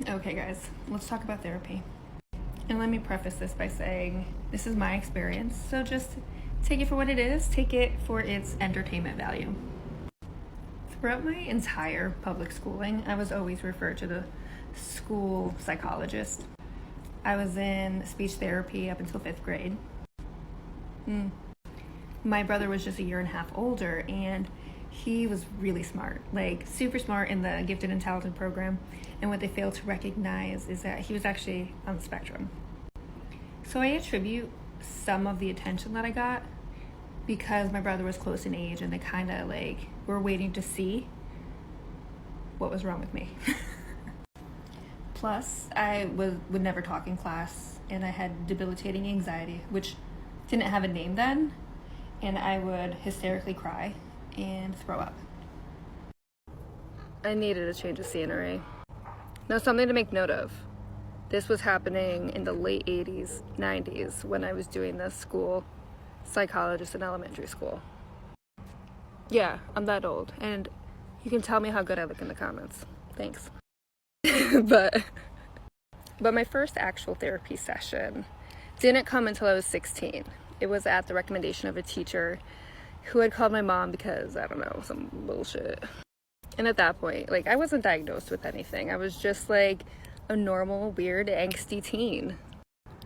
Okay, guys, let's talk about therapy. And let me preface this by saying this is my experience, so just take it for what it is, take it for its entertainment value. Throughout my entire public schooling, I was always referred to the school psychologist. I was in speech therapy up until 5th grade. My brother was just a year and a half older, and he was really smart, like super smart in the gifted and talented program. And what they failed to recognize is that he was actually on the spectrum. So I attribute some of the attention that I got because my brother was close in age, and they kind of like were waiting to see what was wrong with me. Plus, I would never talk in class, and I had debilitating anxiety, which didn't have a name then, and I would hysterically cry and throw up. I needed a change of scenery. Now, something to make note of. This was happening in the late 80s, 90s, when I was doing this school psychologist in elementary school. Yeah, I'm that old, and you can tell me how good I look in the comments. Thanks. But my first actual therapy session didn't come until I was 16. It was at the recommendation of a teacher who had called my mom because, I don't know, some bullshit. And at that point, like, I wasn't diagnosed with anything. I was just like a normal, weird, angsty teen.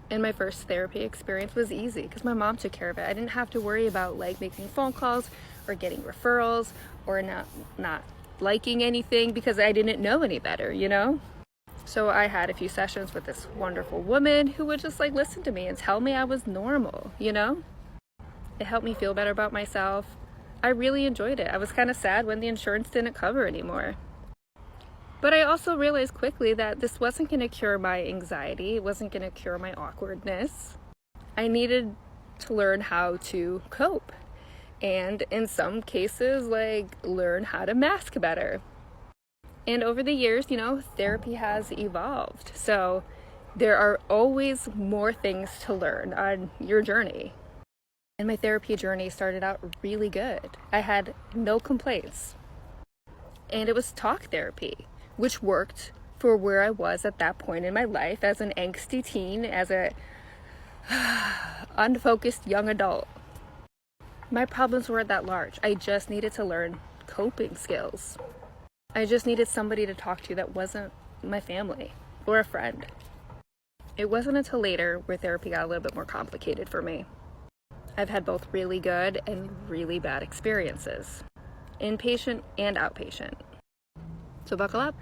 And my first therapy experience was easy because my mom took care of it. I didn't have to worry about like making phone calls or getting referrals or not liking anything because I didn't know any better, you know? So I had a few sessions with this wonderful woman who would just like listen to me and tell me I was normal, you know? It helped me feel better about myself. I really enjoyed it. I was kind of sad when the insurance didn't cover anymore. But I also realized quickly that this wasn't going to cure my anxiety. It wasn't going to cure my awkwardness. I needed to learn how to cope. And in some cases, like, learn how to mask better. And over the years, you know, therapy has evolved. So there are always more things to learn on your journey. And my therapy journey started out really good. I had no complaints. And it was talk therapy, which worked for where I was at that point in my life as an angsty teen, as a unfocused young adult. My problems weren't that large. I just needed to learn coping skills. I just needed somebody to talk to that wasn't my family or a friend. It wasn't until later where therapy got a little bit more complicated for me. I've had both really good and really bad experiences, inpatient and outpatient. So buckle up.